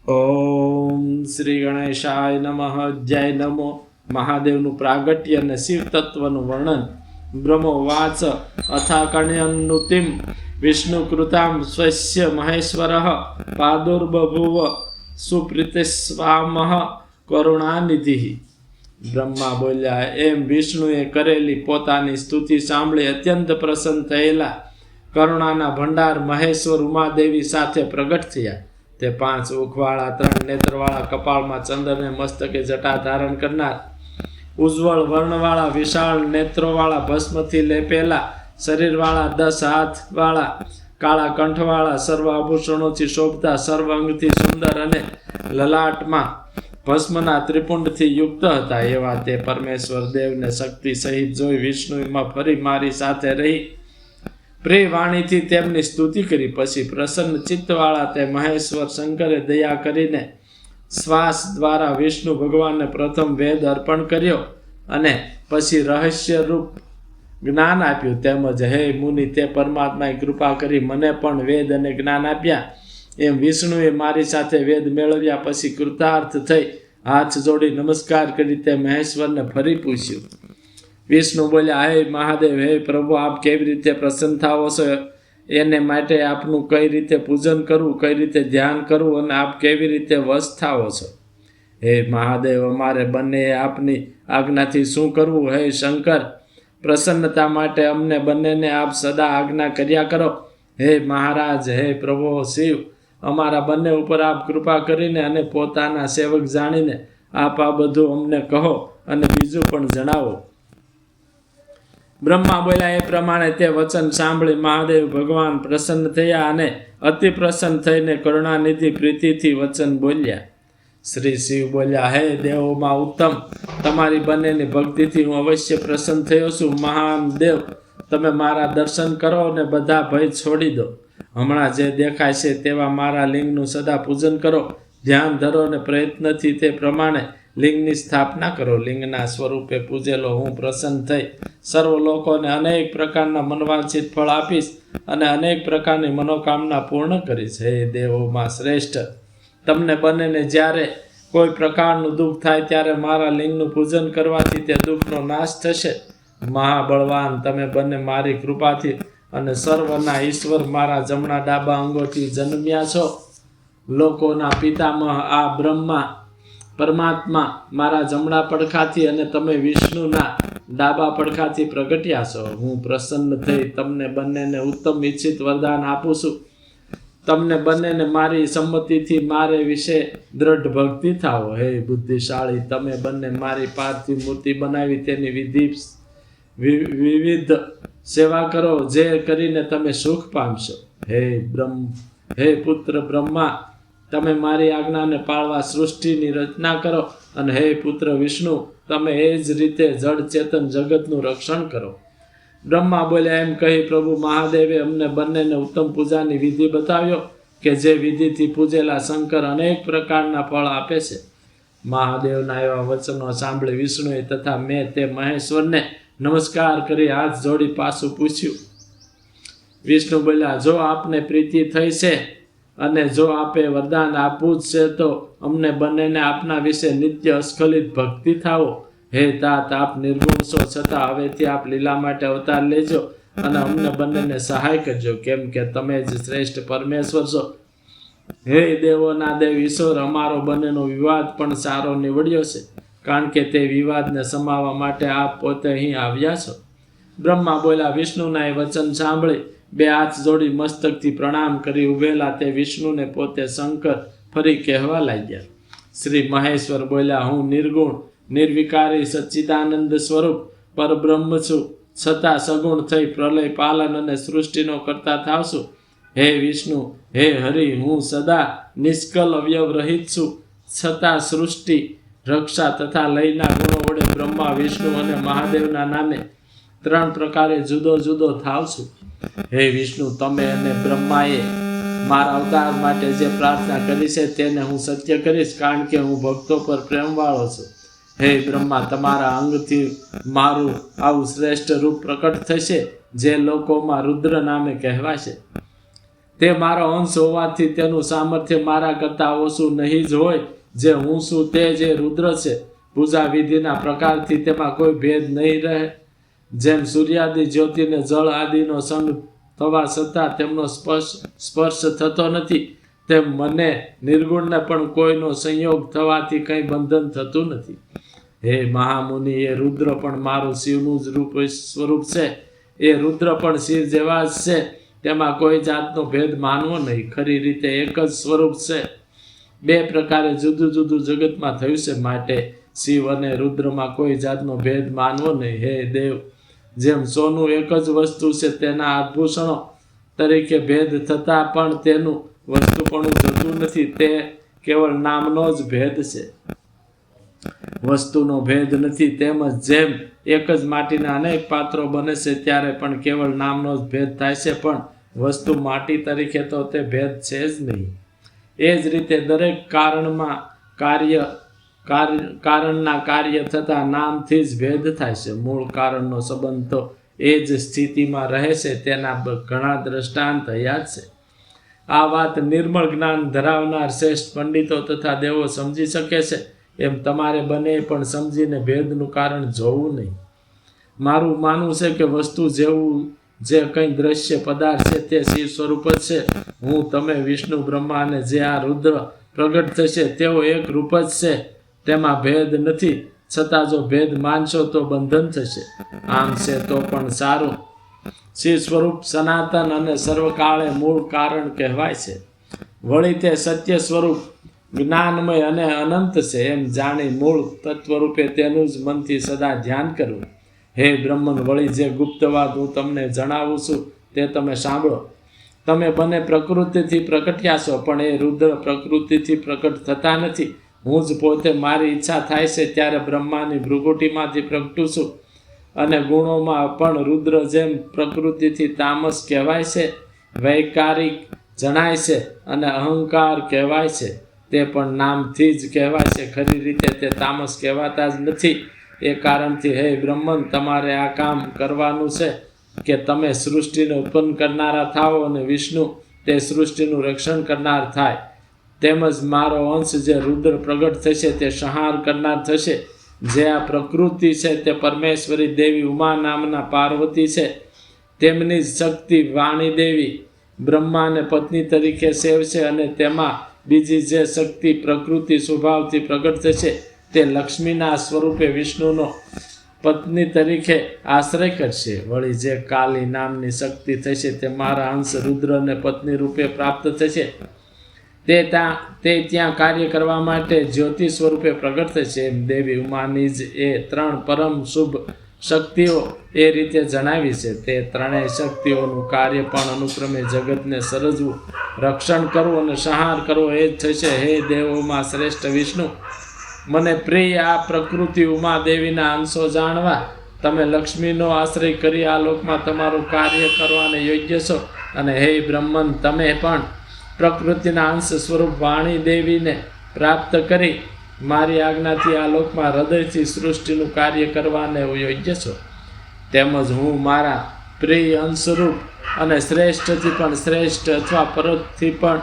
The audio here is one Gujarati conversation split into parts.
ઓમ શ્રી ગણેશાય નમઃ. જય નમો મહાદેવનું પ્રાગટ્ય અને શિવ તત્વનું વર્ણન. બ્રહ્મો વાચ અથાકણ્યનુતિમ વિષ્ણુ કૃતામ સ્વસ્ય મહેશ્વર પાદુર્બભુવ સુપ્રીતિસ્વામઃ કરુણાનિધિ. બ્રહ્મા બોલ્યા, એમ વિષ્ણુએ કરેલી પોતાની સ્તુતિ સાંભળી અત્યંત પ્રસન્ન થયેલા કરુણાના ભંડાર મહેશ્વર ઉમાદેવી સાથે પ્રગટ થયા. તે 5 ઉખવાળા 3 નેત્રવાળા, કપાળમાં ચંદ્રને મસ્તકે જટા ધારણ કરનાર, ઉજ્જવળ વર્ણવાળા, વિશાળ નેત્રોવાળા, ભસ્મથી લેપેલા શરીરવાળા, 10 હાથવાળા, કાળા કંઠવાળા, સર્વ આભૂષણોથી શોભતા, સર્વ અંગથી સુંદર અને લલાટમાં ભસ્મના ત્રિપુંડથી યુક્ત હતા એવા તે પરમેશ્વર દેવને શક્તિ સહિત જોઈ વિષ્ણુમાં ફરી મારી સાથે રહી પ્રિય વાણીથી તેમની સ્તુતિ કરી. પછી પ્રસન્ન ચિત્તવાળા તે મહેશ્વર શંકરે દયા કરીને શ્વાસ દ્વારા વિષ્ણુ ભગવાનને પ્રથમ વેદ અર્પણ કર્યો અને પછી રહસ્ય રૂપ જ્ઞાન આપ્યું. તેમજ હે મુનિ, તે પરમાત્માએ કૃપા કરી મને પણ વેદ અને જ્ઞાન આપ્યા. એમ વિષ્ણુએ મારી સાથે વેદ મેળવ્યા પછી કૃતાર્થ થઈ હાથ જોડી નમસ્કાર કરી તે મહેશ્વરને ફરી પૂછ્યું. વિષ્ણુ બોલ્યા, હે મહાદેવ, હે પ્રભુ, આપ કેવી રીતે પ્રસન્ન થાઓ છો, એને માટે આપનું કઈ રીતે પૂજન કરવું, કઈ રીતે ધ્યાન કરવું અને આપ કેવી રીતે વશ થાઓ છો. હે મહાદેવ, અમારે બંનેએ આપની આજ્ઞાથી શું કરવું. હે શંકર, પ્રસન્નતા માટે અમને બંનેને આપ સદા આજ્ઞા કર્યા કરો. હે મહારાજ, હે પ્રભુ શિવ, અમારા બંને ઉપર આપ કૃપા કરીને અને પોતાના સેવક જાણીને આપ આ બધું અમને કહો અને બીજું પણ જણાવો. બ્રહ્મા બોલ્યા, એ પ્રમાણે તે વચન સાંભળી મહાદેવ ભગવાન પ્રસન્ન થયા અને અતિ પ્રસન્ન થઈને કરુણાનિધિ પ્રીતિથી વચન બોલ્યા. શ્રી શિવ બોલ્યા, હે દેવોમાં ઉત્તમ, તમારી બંનેની ભક્તિથી હું અવશ્ય પ્રસન્ન થયો છું. મહાન દેવ, તમે મારા દર્શન કરો અને બધા ભય છોડી દો. હમણાં જે દેખાય છે તેવા મારા લિંગનું સદા પૂજન કરો. ધ્યાન ધરો અને પ્રયત્નથી તે પ્રમાણે લિંગની સ્થાપના કરો. લિંગના સ્વરૂપે પૂજેલો હું પ્રસન્ન થઈ સર્વ લોકોને અનેક પ્રકારના મનવાંછિત ફળ આપીશ અને અનેક પ્રકારની મનોકામના પૂર્ણ કરીશ. હે દેવોમાં શ્રેષ્ઠ, તમને બંનેને જ્યારે કોઈ પ્રકારનું દુઃખ થાય ત્યારે મારા લિંગનું પૂજન કરવાથી તે દુઃખનો નાશ થશે. મહાબળવાન, તમે બંને મારી કૃપાથી અને સર્વના ઈશ્વર મારા જમણા ડાબા અંગોથી જન્મ્યા છો. લોકોના પિતામહ આ બ્રહ્મા પરમાત્મા મારા જમણા પડખાથી અને તમે વિષ્ણુના ડાબા પડખાથી પ્રગટ્યા છો. હું પ્રસન્ન થઈ તમને બંનેને ઉત્તમ ઈચ્છિત વરદાન આપું છું. તમને બંનેને મારી સંમતિથી મારે વિશે દ્રઢ ભક્તિ થાઓ. હે બુદ્ધિશાળી, તમે બંને મારી પાર્થિવ મૂર્તિ બનાવી તેની વિવિધ સેવા કરો, જે કરીને તમે સુખ પામશો. હે પુત્ર બ્રહ્મા, તમે મારી આજ્ઞાને પાળવા સૃષ્ટિની રચના કરો અને હે પુત્ર વિષ્ણુ, તમે એ જ રીતે જળ ચેતન જગતનું રક્ષણ કરો. બ્રહ્મા બોલ્યા, એમ કહી પ્રભુ મહાદેવે અમને બંનેને ઉત્તમ પૂજાની વિધિ બતાવ્યો કે જે વિધિથી પૂજેલા શંકર અનેક પ્રકારના ફળ આપે છે. મહાદેવના એવા વચનો સાંભળી વિષ્ણુએ તથા મેં તે મહેશ્વરને નમસ્કાર કરી હાથ જોડી પાછું પૂછ્યું. વિષ્ણુ બોલ્યા, જો આપને પ્રીતિ થઈ છે અને જો આપે વરદાન આપવું જ છે તો અમને બંનેને આપના વિશે નિત્ય અસ્ખલિત ભક્તિ થાવો. હે તાત, આપ નિર્ગુણ છો, છતાં હવેથી આપ લીલા માટે અવતાર લેજો અને અમને બંનેને સહાય કરજો, કેમ કે તમે જ શ્રેષ્ઠ પરમેશ્વર છો. હે દેવોના દેવ ઈશ્વર, અમારો બંનેનો વિવાદ પણ સારો નીવડ્યો છે, કારણ કે તે વિવાદને સમાવવા માટે આપ પોતે અહીં આવ્યા છો. બ્રહ્મા બોલ્યા, વિષ્ણુના એ વચન સાંભળી 2 હાથ જોડી મસ્તકથી પ્રણામ કરી ઉભેલા તે વિષ્ણુને પોતે શંકર ફરી કહેવા લાગ્યા. શ્રી મહેશ્વર બોલ્યા, હું નિર્ગુણ નિર્વિકારી સચ્ચિદાનંદ સ્વરૂપ પરબ્રહ્મ છું, છતાં સગુણ થઈ પ્રલય પાલન અને સૃષ્ટિનો કરતા થાવ છું. હે વિષ્ણુ, હે હરિ, હું સદા નિષ્કલ અવયવ રહિત છું, છતાં સૃષ્ટિ રક્ષા તથા લયના ગુણો વડે બ્રહ્મા વિષ્ણુ અને મહાદેવના નામે 3 પ્રકારે જુદો જુદો થાવ છું. હે વિષ્ણુ, તમે અને બ્રહ્માએ મારા અવતાર માટે જે પ્રાર્થના કરી છે તેને હું સત્ય કરીશ, કારણ કે હું ભક્તો પર પ્રેમવાળો છું. હે બ્રહ્મા, તમારા અંગથી મારું આવું શ્રેષ્ઠ રૂપ પ્રકટ થશે જે લોકોમાં રુદ્ર નામે કહેવાશે. તે મારો અંશ હોવાથી તેનું સામર્થ્ય મારા કરતાં ઓછું નહીં જ હોય. જે હું છું તે જે રુદ્ર છે, પૂજા વિધિના પ્રકારથી તેમાં કોઈ ભેદ નહીં રહે. જેમ સૂર્યાદિ જ્યોતિને જળ આદિનો સંગ થવા છતાં તેમનો સ્પર્શ થતો નથી, તેમ મને નિર્ગુણને પણ કોઈનો સંયોગ થવાથી કંઈ બંધન થતું નથી. હે મહામુનિ, એ રુદ્ર પણ મારું શિવનું જ સ્વરૂપ છે. એ રુદ્ર પણ શિવ જેવા જ છે. તેમાં કોઈ જાતનો ભેદ માનવો નહીં. ખરી રીતે એક જ સ્વરૂપ છે. બે પ્રકારે જુદું જુદું જગતમાં થયું છે, માટે શિવ અને રુદ્રમાં કોઈ જાતનો ભેદ માનવો નહીં. હે દેવ, જેમ સોનું એક જ વસ્તુ છે, તેના આભૂષણો તરીકે ભેદ થતાં પણ તેનું વસ્તુપણું જતું નથી. તે કેવળ નામનો જ ભેદ છે, વસ્તુનો ભેદ નથી. તેમજ જેમ એક જ માટીના અનેક પાત્રો બને છે, ત્યારે પણ કેવળ નામનો જ ભેદ થાય છે, પણ વસ્તુ માટી તરીકે તો તે ભેદ છે જ નહીં. એ જ રીતે દરેક કારણના કાર્ય થતાં નામથી જ ભેદ થાય છે. મૂળ કારણનો સંબંધ તો એ જ સ્થિતિમાં રહે છે. તેના ઘણા દ્રષ્ટાંત હયાત છે. આ વાત નિર્મળ જ્ઞાન ધરાવનાર શ્રેષ્ઠ પંડિતો તથા દેવો સમજી શકે છે. એમ તમારે બંને પણ સમજીને ભેદનું કારણ જોવું નહીં. મારું માનવું છે કે વસ્તુ જેવું જે કંઈ દ્રશ્ય પદાર્થ છે તે શિવ સ્વરૂપ જ છે. હું, તમે, વિષ્ણુ, બ્રહ્મા અને જે આ રુદ્ર પ્રગટ થશે તેઓ એક રૂપ જ છે. તેમાં ભેદ નથી. છતાં જો ભેદ માનશો તો બંધન થશે. આમ છે તો પણ સારું. શિવ સ્વરૂપ સનાતન અને સર્વકાળે મૂળ કારણ કહેવાય છે. વળી તે સત્ય સ્વરૂપ જ્ઞાનમય અને અનંત છે. એમ જાણી મૂળ તત્વરૂપે તેનું જ મનથી સદા ધ્યાન કરવું. હે બ્રહ્મન, વળી જે ગુપ્ત વાત હું તમને જણાવું છું તે તમે સાંભળો. તમે બંને પ્રકૃતિથી પ્રગટ્યા છો, પણ એ રુદ્ર પ્રકૃતિથી પ્રકટ થતા નથી. હું જ પોતે મારી ઈચ્છા થાય છે ત્યારે બ્રહ્માની ભૃગુટીમાંથી પ્રગટું છું. અને ગુણોમાં પણ રુદ્ર જેમ પ્રકૃતિથી તામસ કહેવાય છે, વૈકારિક જણાય છે અને અહંકાર કહેવાય છે, તે પણ નામથી જ કહેવાય છે. ખરી રીતે તે તામસ કહેવાતા જ નથી. એ કારણથી હે બ્રહ્મન, તમારે આ કામ કરવાનું છે કે તમે સૃષ્ટિને ઉત્પન્ન કરનારા થાઓ અને વિષ્ણુ તે સૃષ્ટિનું રક્ષણ કરનાર થાય. તેમજ મારો અંશ જે રુદ્ર પ્રગટ થશે તે સંહાર કરનાર થશે. જે આ પ્રકૃતિ છે તે પરમેશ્વરી દેવી ઉમા નામના પાર્વતી છે. તેમની જ શક્તિ વાણી દેવી બ્રહ્માને પત્ની તરીકે સેવશે, અને તેમાં બીજી જે શક્તિ પ્રકૃતિ સ્વભાવથી પ્રગટ થશે તે લક્ષ્મીના સ્વરૂપે વિષ્ણુનો પત્ની તરીકે આશ્રય કરશે. વળી જે કાલી નામની શક્તિ થશે તે મારા અંશ રુદ્રને પત્ની રૂપે પ્રાપ્ત થશે. તે ત્યાં કાર્ય કરવા માટે જ્યોતિ સ્વરૂપે પ્રગટ થશે. એમ દેવી ઉમાની જ એ ત્રણ પરમ શુભ શક્તિઓ એ રીતે જણાવી છે. તે ત્રણેય શક્તિઓનું કાર્ય પણ અનુક્રમે જગતને સર્જવું, રક્ષણ કરવું અને સંહાર કરવો એ જ થશે. હે દેવોમાં શ્રેષ્ઠ વિષ્ણુ, મને પ્રિય આ પ્રકૃતિ ઉમા દેવીના અંશો જાણવા તમે લક્ષ્મીનો આશ્રય કરી આ લોકમાં તમારું કાર્ય કરવાને યોગ્ય છો. અને હે બ્રહ્મન, તમે પણ પ્રકૃતિના અંશ સ્વરૂપ વાણી દેવીને પ્રાપ્ત કરી મારી આજ્ઞાથી આ લોકમાં હૃદયથી સૃષ્ટિનું કાર્ય કરવાને યોગ્ય છો. તેમજ હું મારા પ્રિય અંશરૂપ અને શ્રેષ્ઠથી પણ શ્રેષ્ઠ અથવા પરથી પણ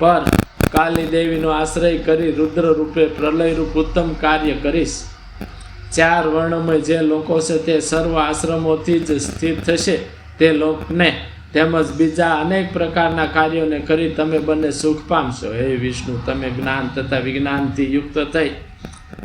પર કાલી દેવીનો આશ્રય કરી રુદ્ર રૂપે પ્રલયરૂપ ઉત્તમ કાર્ય કરીશ. 4 વર્ણમય જે લોકો છે તે સર્વ આશ્રમોથી જ સ્થિર થશે. તે લોકને તેમજ બીજા અનેક પ્રકારના કાર્યોને કરી તમે બંને સુખ પામશો. હે વિષ્ણુ, તમે જ્ઞાન તથા વિજ્ઞાનથી યુક્ત થઈ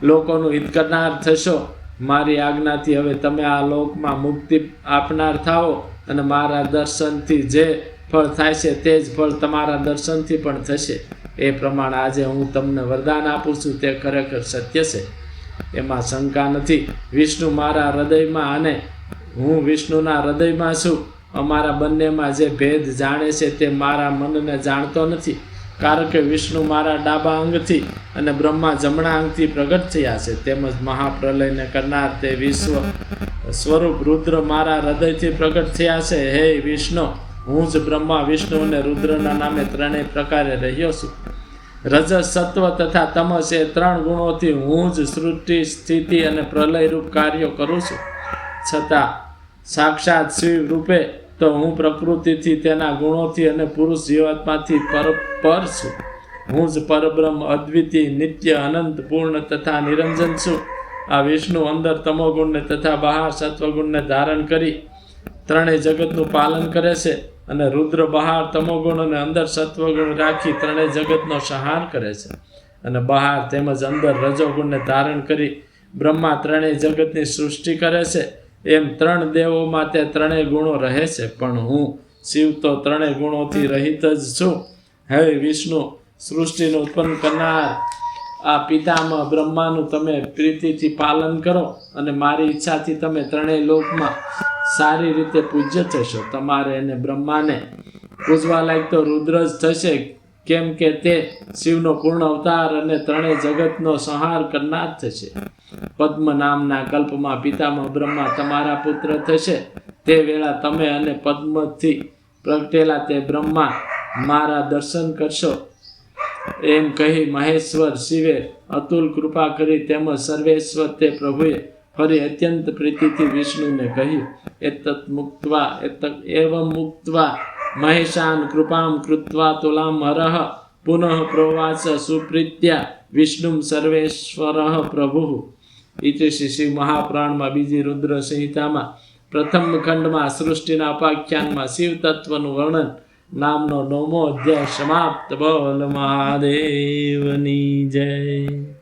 લોકોનું હિત કરનાર થશો. મારી આજ્ઞાથી હવે તમે આ લોકમાં મુક્તિ આપનાર થાઓ, અને મારા દર્શનથી જે ફળ થાય છે તે જ ફળ તમારા દર્શનથી પણ થશે. એ પ્રમાણે આજે હું તમને વરદાન આપું છું તે ખરેખર સત્ય છે, એમાં શંકા નથી. વિષ્ણુ મારા હૃદયમાં અને હું વિષ્ણુના હૃદયમાં છું. અમારા બંનેમાં જે ભેદ જાણે છે તે મારા મનને જાણતો નથી, કારણ કે વિષ્ણુ મારા ડાબા અંગથી અને બ્રહ્મા જમણા અંગથી પ્રગટ થયા છે. તેમજ મહાપ્રલયને કરનાર તે વિશ્વ સ્વરૂપ રુદ્ર મારા હૃદયથી પ્રગટ થયા છે. હે વિષ્ણુ, હું જ બ્રહ્મા, વિષ્ણુ અને રુદ્રના નામે ત્રણેય પ્રકારે રહ્યો છું. રજસ, સત્વ તથા તમસ એ 3 ગુણોથી હું જ સૃષ્ટિ, સ્થિતિ અને પ્રલયરૂપ કાર્યો કરું છું. છતાં સાક્ષાત શિવ રૂપે તો હું પ્રકૃતિથી, તેના ગુણોથી અને પુરુષ જીવાત્માથી પર છું. હું જ પરબ્રહ્મ, અદ્વિતીય, નિત્ય, અનંત, પૂર્ણ તથા નિરંજન છું. આ વિષ્ણુ અંદર તમોગુણને તથા બહાર સત્વગુણને ધારણ કરી ત્રણેય જગતનું પાલન કરે છે, અને રુદ્ર બહાર તમોગુણ અને અંદર સત્વગુણ રાખી ત્રણેય જગતનો સંહાર કરે છે, અને બહાર તેમજ અંદર રજોગુણને ધારણ કરી બ્રહ્મા ત્રણેય જગતની સૃષ્ટિ કરે છે. એમ ત્રણ દેવોમાં તે ત્રણેય ગુણો રહે છે, પણ હું શિવ તો ત્રણેય ગુણોથી રહિત જ છું. હે વિષ્ણુ, સૃષ્ટિનું ઉત્પન્ન કરનાર આ પિતામહ બ્રહ્માનું તમે પ્રીતિથી પાલન કરો, અને મારી ઈચ્છાથી તમે ત્રણેય લોકમાં સારી રીતે પૂજ્ય થશો. તમારે અને બ્રહ્માને પૂજવા લાયક તો રુદ્ર જ થશે, કેમ કે તે શિવનો પૂર્ણ અવતાર અને ત્રણેય જગતનો સંહાર કરનાર થશે. પદ્મ નામના કલ્પમાં પિતામહ બ્રહ્મા તમારા પુત્ર થશે. તે વેળા તમે અને પદ્મથી પ્રગટેલા તે બ્રહ્મા મારા દર્શન કરશો. એમ કહી મહેશ્વર શિવે અતુલ કૃપા કરી, તેમજ સર્વેશ્વર તે પ્રભુએ ફરી અત્યંત પ્રીતિથી વિષ્ણુને કહ્યું. એવં મુક્ત્વા મહેશાન કૃપામ કૃત્વા તુલામ હરઃ પુનઃ પ્રોવાચ સુપ્રીત્યા વિષ્ણુમ સર્વેશ્વરઃ પ્રભુઃ. ઇતિ શ્રી શિવ મહાપુરાણમાં બીજી રુદ્ર સંહિતામાં પ્રથમ ખંડમાં સૃષ્ટિના ઉપાખ્યાનમાં શિવ તત્વનું વર્ણન નામનો 9મો અધ્યાય સમાપ્ત. બોલ મહાદેવની જય.